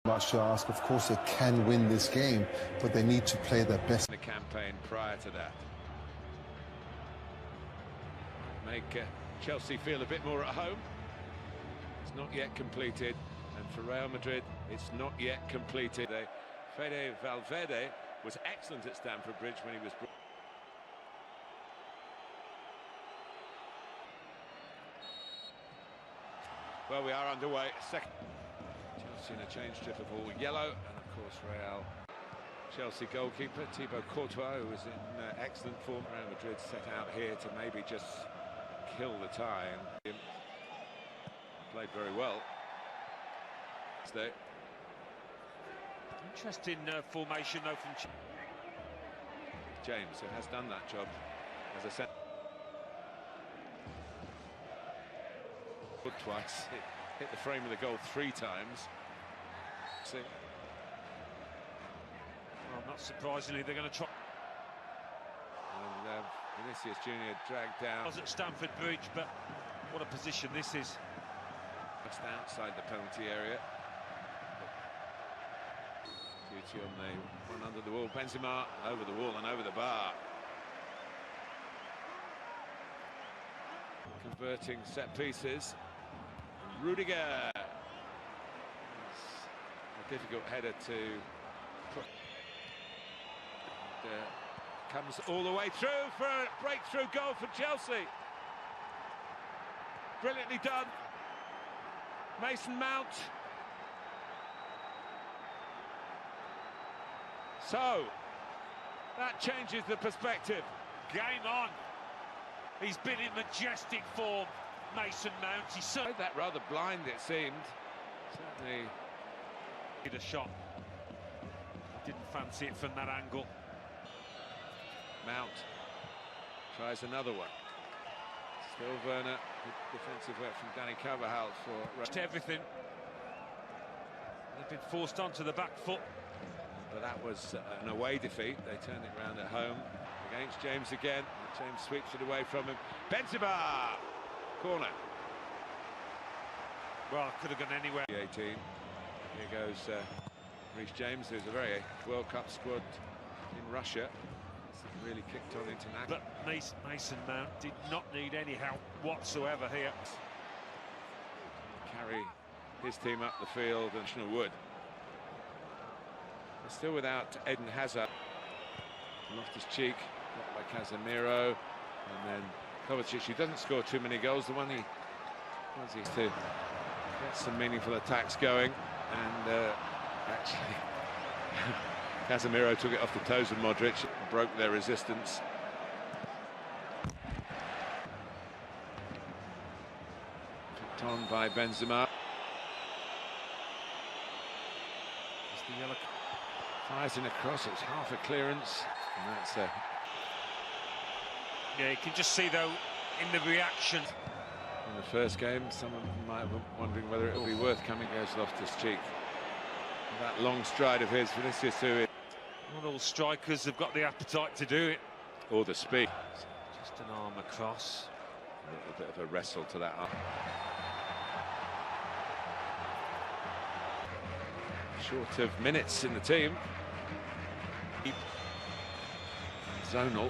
Much to ask. Of course, they can win this game, but they need to play their best. The campaign prior to that. Make Chelsea feel a bit more at home. It's not yet completed, and for Real Madrid, it's not yet completed. Fede Valverde was excellent at Stamford Bridge when he was brought. Well, we are underway. Second. Chelsea in a change strip of all yellow, and of course Real. Chelsea goalkeeper Thibaut Courtois, who was in excellent form. Real Madrid set out here to maybe just kill the tie, and played very well. Interesting formation though from James, who has done that job as I said. Twice, hit the frame of the goal 3 times. See. Well, not surprisingly, they're going to try. And Vinicius Junior dragged down. Was at Stamford Bridge, but what a position this is. Just outside the penalty area. Duty on the one under the wall. Benzema over the wall and over the bar. Converting set pieces. Rudiger. It's a difficult header to put. And, comes all the way through for a breakthrough goal for Chelsea. Brilliantly done. Mason Mount. So that changes the perspective. Game on. He's been in majestic form, Mason Mount. He showed that rather blind, it seemed. Certainly did a shot. Didn't fancy it from that angle. Mount tries another one. Still Werner. Good defensive work from Dani Carvajal for everything. They've been forced onto the back foot. But that was an away defeat. They turned it round at home against James again. James sweeps it away from him. Benzema! Corner. Well, could have gone anywhere. 18. Here goes Reece James, who's a very World Cup squad in Russia. It's really kicked on into that. But Mason Mount did not need any help whatsoever here. Carry his team up the field, and National Wood. They're still without Eden Hazard. Loftus-Cheek, blocked by Casemiro, and then Kovacic, who doesn't score too many goals. The one he wants to get some meaningful attacks going, and actually Casemiro took it off the toes of Modric, broke their resistance. Picked on by Benzema. The yellow fires in across, it's half a clearance, and that's yeah, you can just see though in the reaction in the first game. Someone might have been wondering whether it would be worth coming. Goes Loftus-Cheek. That long stride of his, Vinicius, who not all strikers have got the appetite to do it, or the speed. Just an arm across, a little bit of a wrestle to that arm. Short of minutes in the team. Zonal.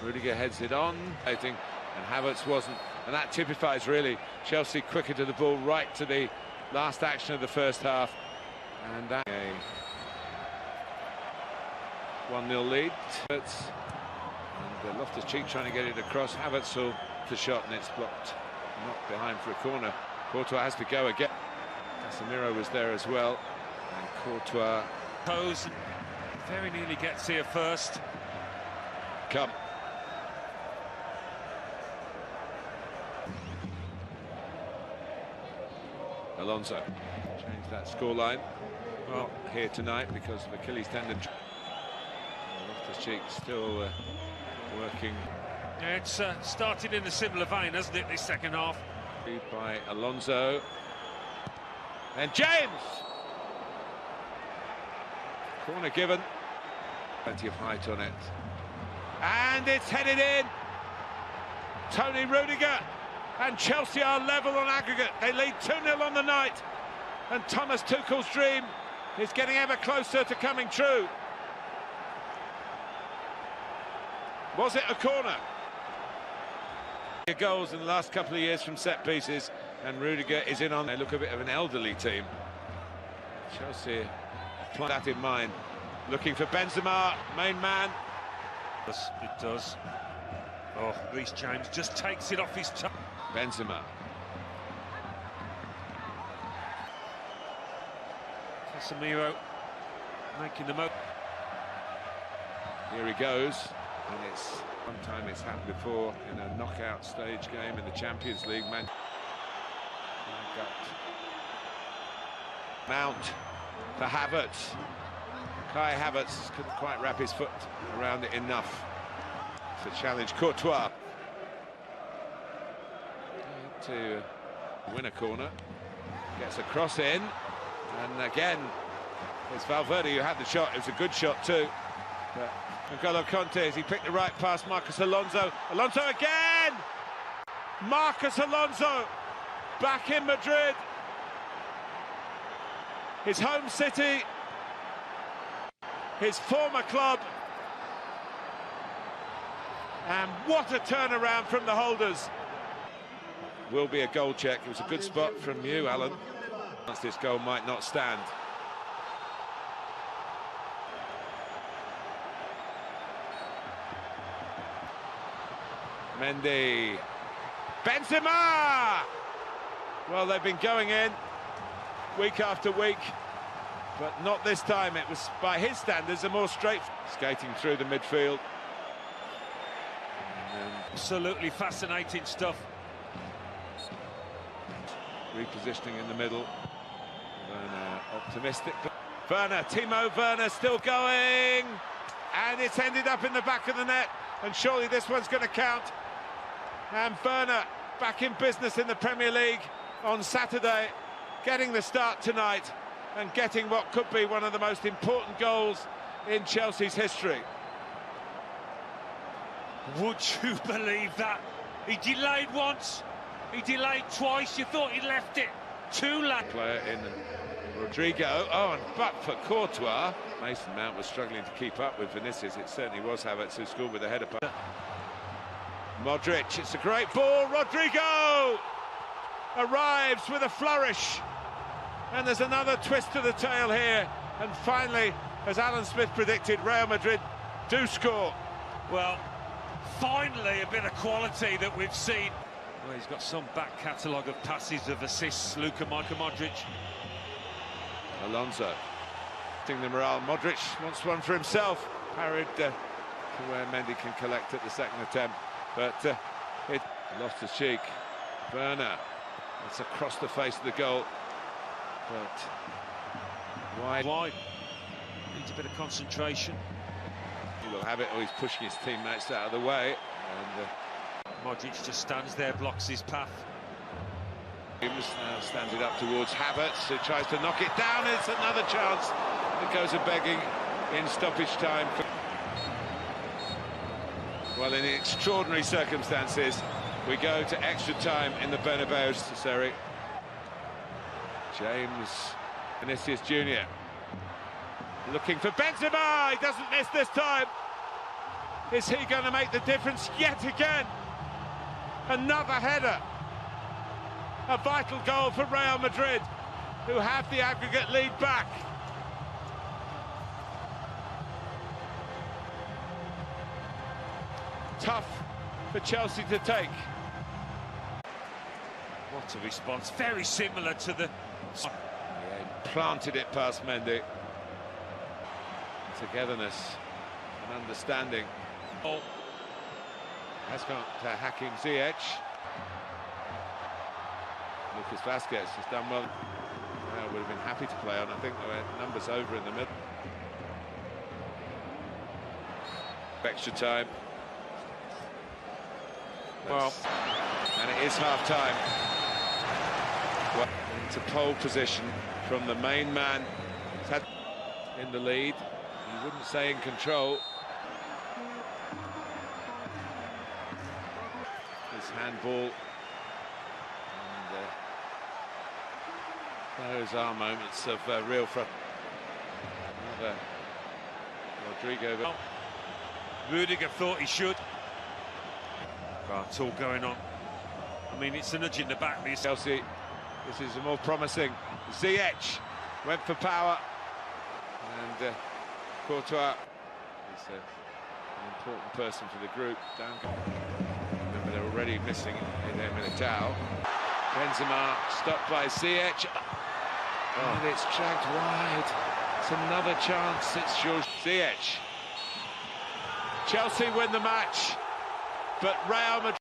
Rudiger heads it on, and Havertz wasn't. And that typifies really Chelsea quicker to the ball, right to the last action of the first half. And that a 1-0 lead. And Loftus-Cheek trying to get it across. Havertz will the shot, and it's blocked. Not behind for a corner. Courtois has to go again. Casemiro was there as well. And Courtois pose, very nearly gets here first. Come. Alonso changed that scoreline. Well, here tonight because of Achilles tendon. Loftus-Cheek still working. Yeah, it's started in a similar vein, hasn't it, this second half? By Alonso. And James! Corner given. Plenty of height on it. And it's headed in. Tony Rudiger. And Chelsea are level on aggregate. They lead 2-0 on the night. And Thomas Tuchel's dream is getting ever closer to coming true. Was it a corner? Goals in the last couple of years from set pieces, and Rudiger is in on. They look a bit of an elderly team. Chelsea apply that in mind. Looking for Benzema, main man. It does. Oh, Reece James just takes it off his toe. Benzema. Casemiro making the most. Here he goes, and it's one time it's happened before in a knockout stage game in the Champions League. Mount for Havertz. Kai Havertz couldn't quite wrap his foot around it enough to challenge Courtois to win a corner. Gets a cross in, and again it's Valverde who had the shot. It was a good shot too, but N'Golo Kanté, as he picked the right past Marcos Alonso. Alonso again! Marcos Alonso back in Madrid, his home city, his former club, and what a turnaround from the holders. Will be a goal check. It was a good spot from you, Alan. This goal might not stand. Mendy. Benzema! Well, they've been going in week after week, but not this time. It was, by his standards, a more straight skating through the midfield. Absolutely fascinating stuff. Repositioning in the middle. Werner optimistic. Werner, Timo Werner still going, and it's ended up in the back of the net, and surely this one's going to count. And Werner back in business in the Premier League on Saturday, getting the start tonight and getting what could be one of the most important goals in Chelsea's history. Would you believe that? He delayed once, he delayed twice. You thought he left it too late. Player in Rodrigo. Oh, and but for Courtois. Mason Mount was struggling to keep up with Vinicius. It certainly was Havertz who scored with a header. Modric, it's a great ball. Rodrigo arrives with a flourish. And there's another twist to the tail here. And finally, as Alan Smith predicted, Real Madrid do score. Well, finally a bit of quality that we've seen. Well, he's got some back catalogue of passes, of assists, Luka Modric. Alonso, the morale. Modric wants one for himself. Parried to where Mendy can collect at the second attempt, but it lost his cheek. Werner, it's across the face of the goal, but wide. Needs a bit of concentration. He will have it, or he's pushing his teammates out of the way. And Modric just stands there, blocks his path. James now stands it up towards Havertz, who tries to knock it down. It's another chance that goes a-begging in stoppage time. Well, in extraordinary circumstances, we go to extra time in the Bernabeu, Seri. James Vinicius Jr. looking for Benzema. He doesn't miss this time. Is he going to make the difference yet again? Another header. A vital goal for Real Madrid, who have the aggregate lead back. Tough for Chelsea to take. What a response, very similar to the... Yeah, planted it past Mendy. Togetherness and understanding. Oh. Has gone to Hakim Ziyech. Lucas Vazquez has done well. Would have been happy to play on. I think there were numbers over in the middle. Extra time. Well, and it is half-time. Well, into pole position from the main man. He's had in the lead. You wouldn't say in control. His handball. And those are moments of real frustration. Rodrigo. But Rudiger thought he should. Oh, it's all going on. I mean, it's a nudge in the back. Chelsea, this is more promising. Ziyech went for power. And Courtois is an important person for the group. Remember, they're already missing Eder Militao. Benzema, stopped by Ziyech. And it's dragged wide. It's another chance. It's George Ziyech. Chelsea win the match, but Real Madrid.